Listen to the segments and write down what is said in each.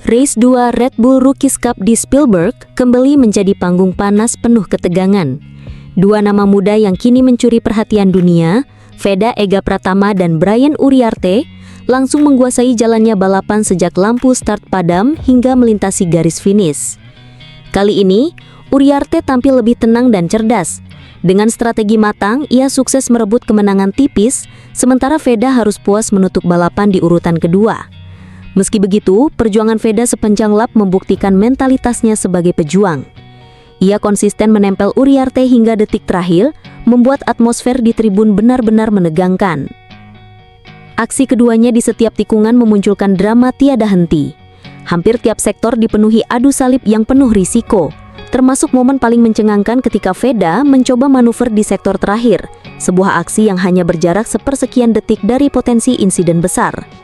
Race 2 Red Bull Rookies Cup di Spielberg kembali menjadi panggung panas penuh ketegangan. Dua nama muda yang kini mencuri perhatian dunia, Veda Ega Pratama dan Brian Uriarte, langsung menguasai jalannya balapan sejak lampu start padam hingga melintasi garis finish. Kali ini, Uriarte tampil lebih tenang dan cerdas. Dengan strategi matang, ia sukses merebut kemenangan tipis, sementara Veda harus puas menutup balapan di urutan kedua. Meski begitu, perjuangan Veda sepanjang lap membuktikan mentalitasnya sebagai pejuang. Ia konsisten menempel Uriarte hingga detik terakhir, membuat atmosfer di tribun benar-benar menegangkan. Aksi keduanya di setiap tikungan memunculkan drama tiada henti. Hampir tiap sektor dipenuhi adu salib yang penuh risiko, termasuk momen paling mencengangkan ketika Veda mencoba manuver di sektor terakhir, sebuah aksi yang hanya berjarak sepersekian detik dari potensi insiden besar.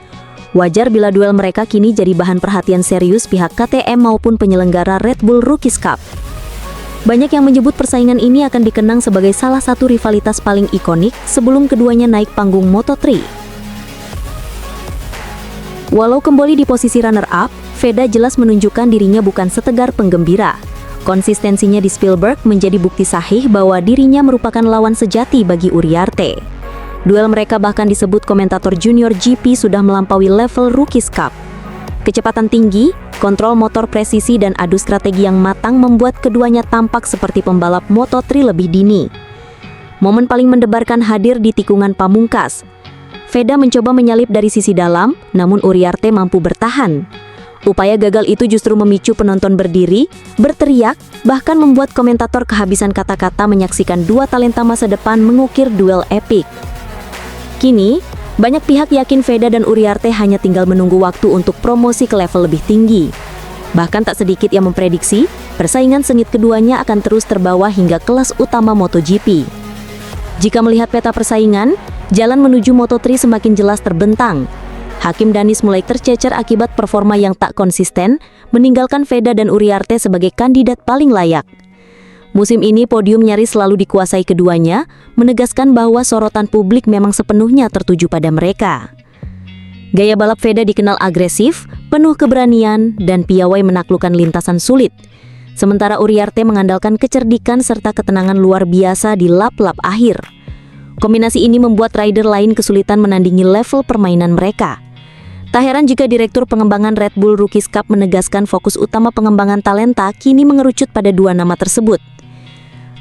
Wajar bila duel mereka kini jadi bahan perhatian serius pihak KTM maupun penyelenggara Red Bull Rookies Cup. Banyak yang menyebut persaingan ini akan dikenang sebagai salah satu rivalitas paling ikonik sebelum keduanya naik panggung Moto3. Walau kembali di posisi runner-up, Veda jelas menunjukkan dirinya bukan setegar penggembira. Konsistensinya di Spielberg menjadi bukti sahih bahwa dirinya merupakan lawan sejati bagi Uriarte. Duel mereka bahkan disebut komentator junior GP sudah melampaui level Rookies Cup. Kecepatan tinggi, kontrol motor presisi dan adu strategi yang matang membuat keduanya tampak seperti pembalap Moto3 lebih dini. Momen paling mendebarkan hadir di tikungan pamungkas. Veda mencoba menyalip dari sisi dalam, namun Uriarte mampu bertahan. Upaya gagal itu justru memicu penonton berdiri, berteriak, bahkan membuat komentator kehabisan kata-kata menyaksikan dua talenta masa depan mengukir duel epik. Kini, banyak pihak yakin Veda dan Uriarte hanya tinggal menunggu waktu untuk promosi ke level lebih tinggi. Bahkan tak sedikit yang memprediksi, persaingan sengit keduanya akan terus terbawa hingga kelas utama MotoGP. Jika melihat peta persaingan, jalan menuju Moto3 semakin jelas terbentang. Hakim Danish mulai tercecer akibat performa yang tak konsisten, meninggalkan Veda dan Uriarte sebagai kandidat paling layak. Musim ini podium nyaris selalu dikuasai keduanya, menegaskan bahwa sorotan publik memang sepenuhnya tertuju pada mereka. Gaya balap Veda dikenal agresif, penuh keberanian, dan piawai menaklukkan lintasan sulit. Sementara Uriarte mengandalkan kecerdikan serta ketenangan luar biasa di lap-lap akhir. Kombinasi ini membuat rider lain kesulitan menandingi level permainan mereka. Tak heran jika Direktur Pengembangan Red Bull Rookies Cup menegaskan fokus utama pengembangan talenta kini mengerucut pada dua nama tersebut.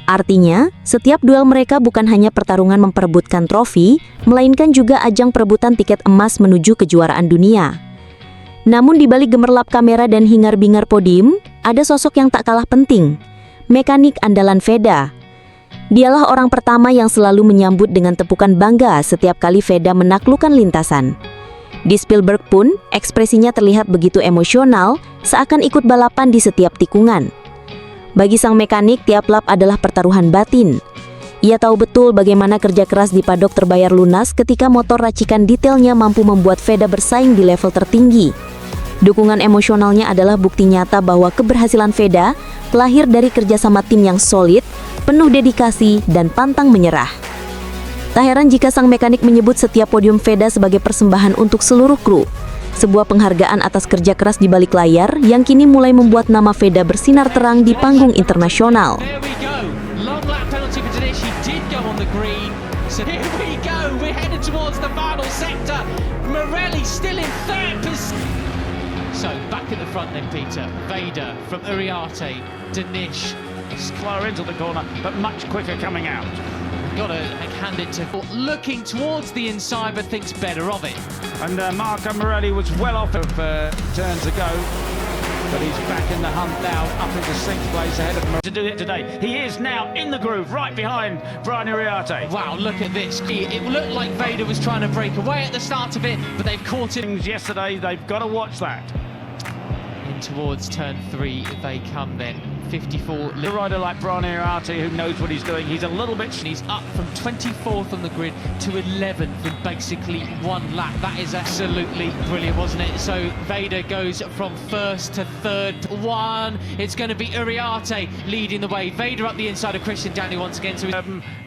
Artinya, setiap duel mereka bukan hanya pertarungan memperebutkan trofi, melainkan juga ajang perebutan tiket emas menuju kejuaraan dunia. Namun di balik gemerlap kamera dan hingar-bingar podium, ada sosok yang tak kalah penting, mekanik andalan Veda. Dialah orang pertama yang selalu menyambut dengan tepukan bangga setiap kali Veda menaklukkan lintasan. Di Spielberg pun, ekspresinya terlihat begitu emosional, seakan ikut balapan di setiap tikungan. Bagi sang mekanik, tiap lap adalah pertaruhan batin. Ia tahu betul bagaimana kerja keras di padok terbayar lunas ketika motor racikan detailnya mampu membuat Veda bersaing di level tertinggi. Dukungan emosionalnya adalah bukti nyata bahwa keberhasilan Veda lahir dari kerjasama tim yang solid, penuh dedikasi, dan pantang menyerah. Tak heran jika sang mekanik menyebut setiap podium Veda sebagai persembahan untuk seluruh kru. Sebuah penghargaan atas kerja keras di balik layar yang kini mulai membuat nama Veda bersinar terang di panggung internasional. So back at the front then, Peter. Veda from Uriarte, Danish. Slower into the corner, but much quicker coming out. Got to hand it to looking towards the inside, but thinks better of it. And Marco Morelli was well off of turns ago, but he's back in the hunt now, up into 6th place ahead of Morelli to do it today. He is now in the groove, right behind Brian Uriarte. Wow, look at this. It looked like Veda was trying to break away at the start of it, but they've caught him. Yesterday, they've got to watch that. In towards turn 3 they come then. 54. A rider like Brian Uriarte who knows what he's doing. He's a little bit... He's up from 24th on the grid to 11th in basically one lap. That is absolutely brilliant, wasn't it? So Veda goes from 1st to 3rd. It's going to be Uriarte leading the way. Veda up the inside of Christian Daniel once again. So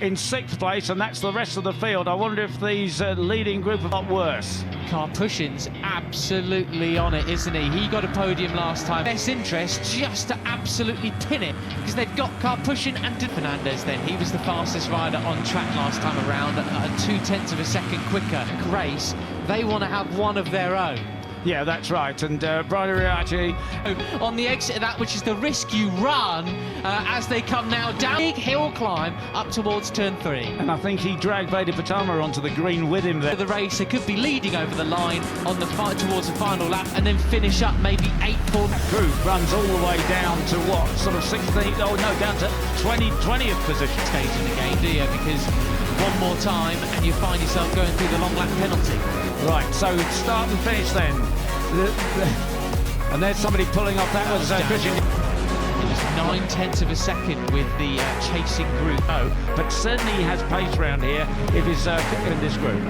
in 6th place, and that's the rest of the field. I wonder if these leading group are not worse. Karpushin's absolutely on it, isn't he? He got a podium last time. Best interest just to absolutely pin it, because they've got Karpushin and Fernandez then. He was the fastest rider on track last time around, 0.2 of a second quicker. Grace, they want to have one of their own. Yeah, that's right. And Brian Iriarte on the exit of that, which is the risk you run as they come now down big hill climb up towards turn 3. And I think he dragged Veda Ega onto the green with him there. The race, they could be leading over the line on the towards the final lap and then finish up maybe 8th or... That group runs all the way down to what? Sort of 16th, oh no, down to 20th position. Stage in the game, do you? Because one more time and you find yourself going through the long lap penalty. Right, so start and finish then. And there's somebody pulling off. That was Christian. It was 0.9 of a second with the chasing group. Oh, but certainly he has pace round here if he's in this group.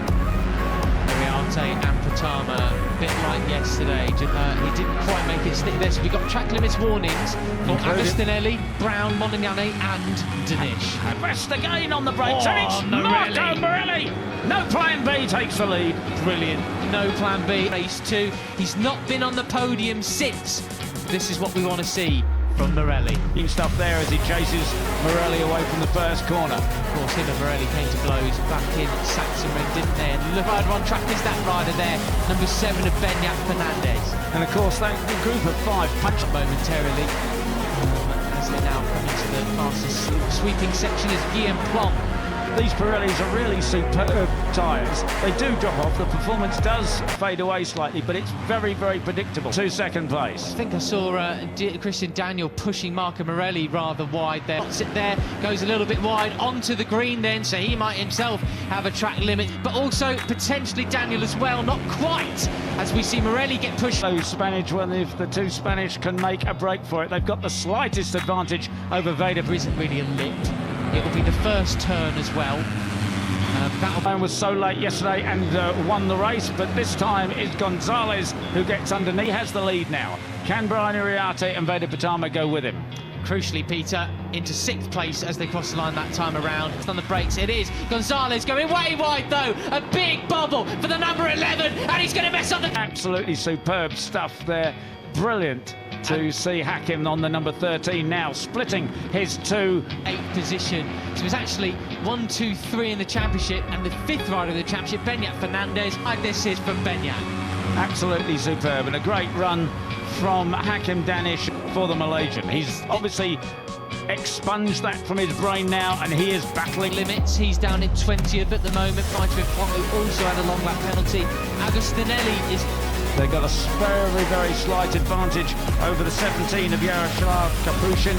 Iriarte and Pratama, a bit like yesterday. He didn't quite make it stick there, so we got track limits warnings for Agostinelli, Brown, Monignani and Danish. And West again on the brakes, and it's Marco Morelli! No plan B takes the lead. Brilliant, no plan B. Race 2, he's not been on the podium since. This is what we want to see from Morelli. Stuff there as he chases Morelli away from the first corner. Of course, him and Morelli came to blows back in Klasemen, didn't they? And look, rider on track is that rider there, number 7 of Benyat Fernandez. And of course, that group of 5 punch up momentarily as they now come into the fastest sweeping section is Guillaume Plomb. These Pirellis are really superb tyres. They do drop off, the performance does fade away slightly, but it's very, very predictable. To second place. I think I saw Christian Daniel pushing Marco Morelli rather wide there. Spots it there, goes a little bit wide onto the green then, so he might himself have a track limit, but also potentially Daniel as well, not quite, as we see Morelli get pushed. Those Spanish, well, if the two Spanish can make a break for it, they've got the slightest advantage over Veda. There isn't really a lip. It will be the first turn as well. That was so late yesterday and won the race, but this time it's Gonzalez who gets underneath. He has the lead now. Can Brian Iriarte and Veda Ega go with him? Crucially, Peter, into 6th place as they cross the line that time around. It's on the brakes, it is Gonzalez going way wide though. A big bubble for the number 11, and he's going to mess up the... Absolutely superb stuff there. Brilliant to see Hakim on the number 13 now, splitting his 8th position. So it's actually 1, 2, 3 in the championship, and the 5th rider of the championship, Benyat Fernandez. This is from Benyat. Absolutely superb, and a great run from Hakim Danish for the Malaysian. He's obviously expunged that from his brain now, and he is battling limits. He's down in 20th at the moment, fighting with Kwong, who also had a long lap penalty. Agostinelli is... They've got a very, very slight advantage over the 17 of Yaroslav Karpushin.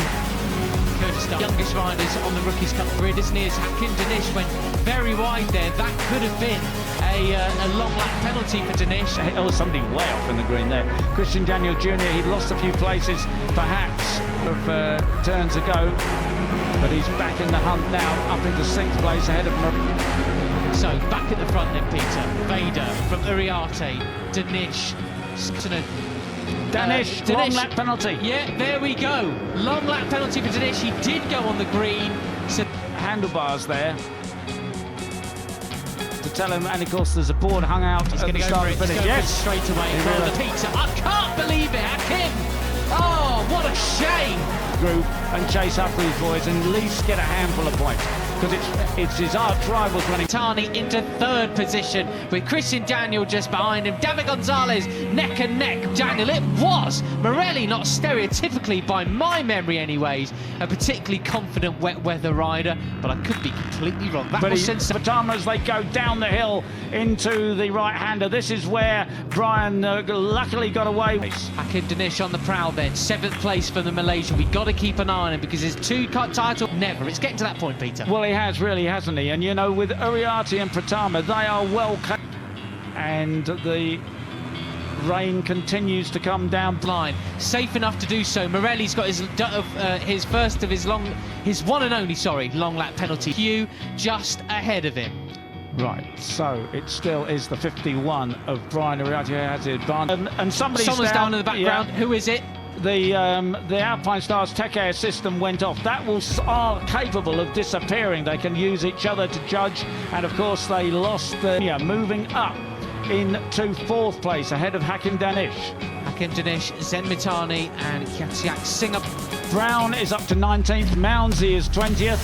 Youngest riders on the Rookies Cup grid, isn't he? As Hakim Danish went very wide there. That could have been a long lap penalty for Danish. Oh, somebody way off in the green there. Christian Daniel Jr., he'd lost a few places, perhaps, of turns ago, but he's back in the hunt now, up into 6th place ahead of So, back at the front then, Peter. Veda from Iriarte, Danish, Danish, long lap penalty. Yeah, there we go. Long lap penalty for Danish. He did go on the green. So handlebars there to tell him, and of course there's a board hung out. He's going to go for it. He's going straight away. Peter, I can't believe it, Hakim. Oh, what a shame. Group and chase up these boys and at least get a handful of points, because it's his arch rivals running. Tani into 3rd position with Christian Daniel just behind him. David Gonzalez neck and neck. Daniel, it was Morelli, not stereotypically by my memory anyways, a particularly confident wet weather rider, but I could be completely wrong. That was sensational. As they go down the hill into the right-hander, this is where Brian luckily got away. Hakim Danish on the prowl then, 7th place for the Malaysian. We've got to keep an eye on him because his 2 title never. It's getting to that point, Peter. Well, he has really, hasn't he? And you know, with Iriarte and Ega, they are well cut, and the rain continues to come down. Line safe enough to do so. Morelli's got his first of his one and only, long lap penalty. Hugh just ahead of him. Right, so it still is the 51 of Brian Iriarte who has the advantage. And someone's down in the background. Yeah. Who is it? The Alpine Stars Tech Air system went off. That are capable of disappearing. They can use each other to judge, and of course they lost the moving up into 4th place ahead of Hakim Danish. Hakim Danish, Zen Mitani and Kiatsiak Singer. Brown is up to 19th, Mounsey is 20th.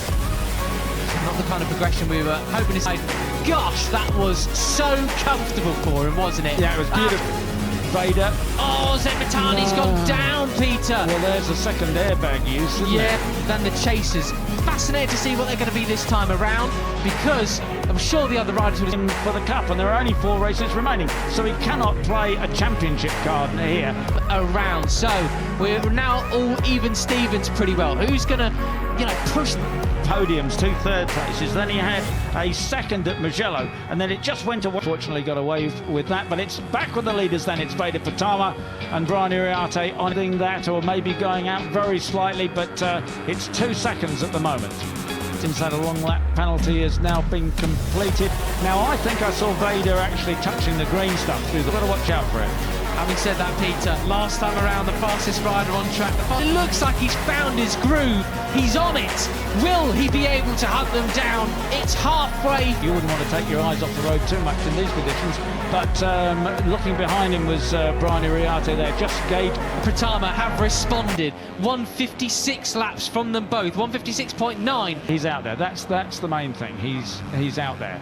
Not the kind of progression we were hoping to see. Gosh, that was so comfortable for him, wasn't it? Yeah, it was beautiful. Veda. Oh, Zen Mitani's gone down, Peter. Well, there's a second airbag use, isn't Yeah, it? then the Chasers. Fascinated to see what they're going to be this time around, because I'm sure the other riders would have For the Cup, and there are only 4 races remaining, so he cannot play a championship card here. around. So we're now all even Stevens pretty well. Who's going to, push Podiums, 2 third places, then he had a second at Mugello, and then it just went away. Fortunately got away with that, but it's back with the leaders then. It's Veda Ega and Brian Iriarte on that, or maybe going out very slightly, but it's 2 seconds at the moment. Since that a long lap penalty has now been completed. Now I think I saw Veda actually touching the green stuff through the... Got to watch out for it. Having said that, Peter, last time around, the fastest rider on track. It looks like he's found his groove. He's on it. Will he be able to hunt them down? It's halfway. You wouldn't want to take your eyes off the road too much in these conditions, but looking behind him was Brian Iriarte there, just gauge. Pratama have responded. 156 laps from them both, 156.9. He's out there. That's the main thing. He's out there.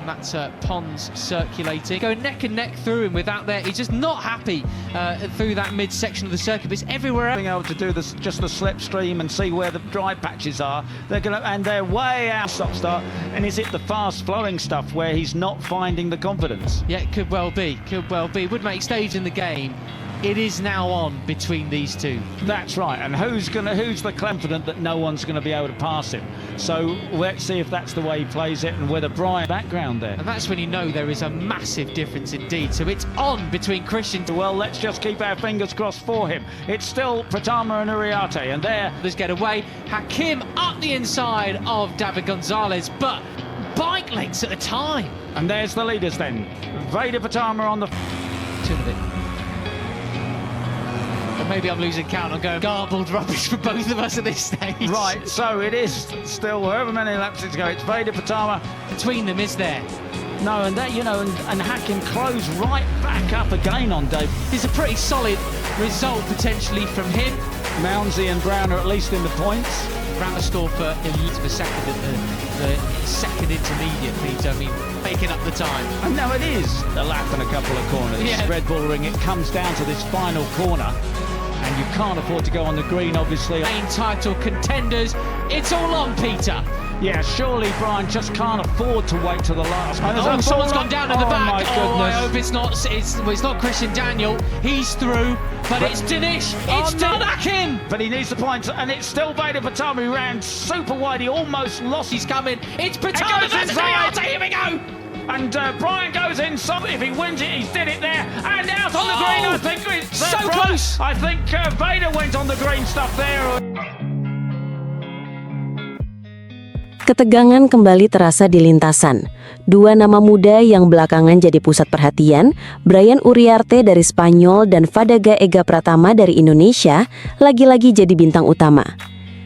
That's Pons circulating. Go neck and neck through him without there. He's just not happy through that midsection of the circuit. But it's everywhere else. Being able to do this, just the slipstream and see where the dry patches are. They're way out stop-start. And is it the fast-flowing stuff where he's not finding the confidence? Yeah, it could well be. Could well be. Would make stage in the game. It is now on between these two. That's right, and who's the confident that no one's going to be able to pass him? So let's see if that's the way he plays it, and whether Brian background there. And that's when you know there is a massive difference indeed. So it's on between Christian. Well, let's just keep our fingers crossed for him. It's still Pratama and Iriarte, and there. Let's get away. Hakim up the inside of David Gonzalez, but bike lengths at the time. And there's the leaders then. Veda Ega on the... Two of it. Maybe I'm losing count. I'm going garbled rubbish for both of us at this stage. Right, so it is still however many laps to go. It's Veda Ega. Between them, is there? No, and that, and Hakim closed right back up again on Dave. It's a pretty solid result potentially from him. Mounsey and Brown are at least in the points. Rammerstorfer elite for second at the second intermediate, Peter. I mean, making up the time. And now it is a lap and a couple of corners. Yeah. Red Bull Ring, it comes down to this final corner. And you can't afford to go on the green, obviously. Main title contenders, it's all on, Peter. Yeah, surely Brian just can't afford to wait till the last. Oh, someone's gone down in the back. My goodness. I hope it's not Christian Daniel. He's through, but it's Danish. It's Hakim. But he needs the points, and it's still Veda Ega who ran super wide. He almost lost. He's coming. It's Pratama versus Iriarte. Here we go. And Brian goes in. So if he wins it, he's did it there. And out on the green. I think it's so close. I think Veda went on the green stuff there. Ketegangan kembali terasa di lintasan. Dua nama muda yang belakangan jadi pusat perhatian, Brian Iriarte dari Spanyol dan Veda Ega Pratama dari Indonesia, lagi-lagi jadi bintang utama.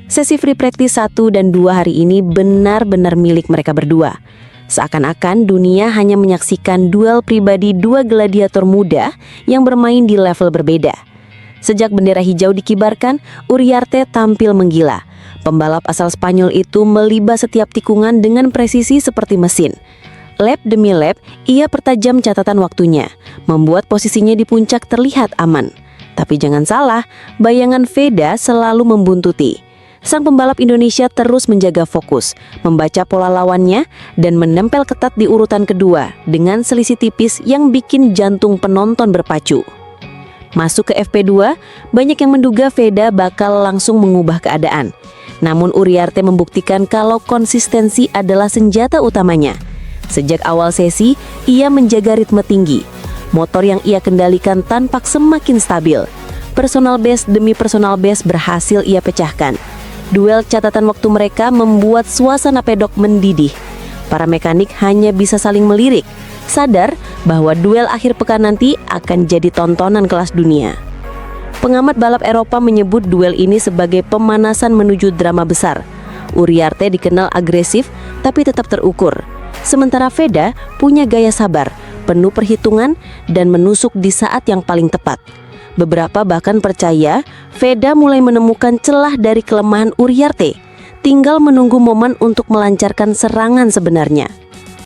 Sesi free practice 1 dan 2 hari ini benar-benar milik mereka berdua. Seakan-akan dunia hanya menyaksikan duel pribadi dua gladiator muda yang bermain di level berbeda. Sejak bendera hijau dikibarkan, Iriarte tampil menggila. Pembalap asal Spanyol itu melibas setiap tikungan dengan presisi seperti mesin. Lap demi lap, ia pertajam catatan waktunya, membuat posisinya di puncak terlihat aman. Tapi jangan salah, bayangan Veda selalu membuntuti. Sang pembalap Indonesia terus menjaga fokus, membaca pola lawannya, dan menempel ketat di urutan kedua dengan selisih tipis yang bikin jantung penonton berpacu. Masuk ke FP2, banyak yang menduga Veda bakal langsung mengubah keadaan. Namun Iriarte membuktikan kalau konsistensi adalah senjata utamanya. Sejak awal sesi, ia menjaga ritme tinggi. Motor yang ia kendalikan tampak semakin stabil. Personal best demi personal best berhasil ia pecahkan. Duel catatan waktu mereka membuat suasana pedok mendidih. Para mekanik hanya bisa saling melirik, sadar bahwa duel akhir pekan nanti akan jadi tontonan kelas dunia. Pengamat balap Eropa menyebut duel ini sebagai pemanasan menuju drama besar. Iriarte dikenal agresif tapi tetap terukur. Sementara Veda punya gaya sabar, penuh perhitungan dan menusuk di saat yang paling tepat. Beberapa bahkan percaya Veda mulai menemukan celah dari kelemahan Uriarte, tinggal menunggu momen untuk melancarkan serangan sebenarnya.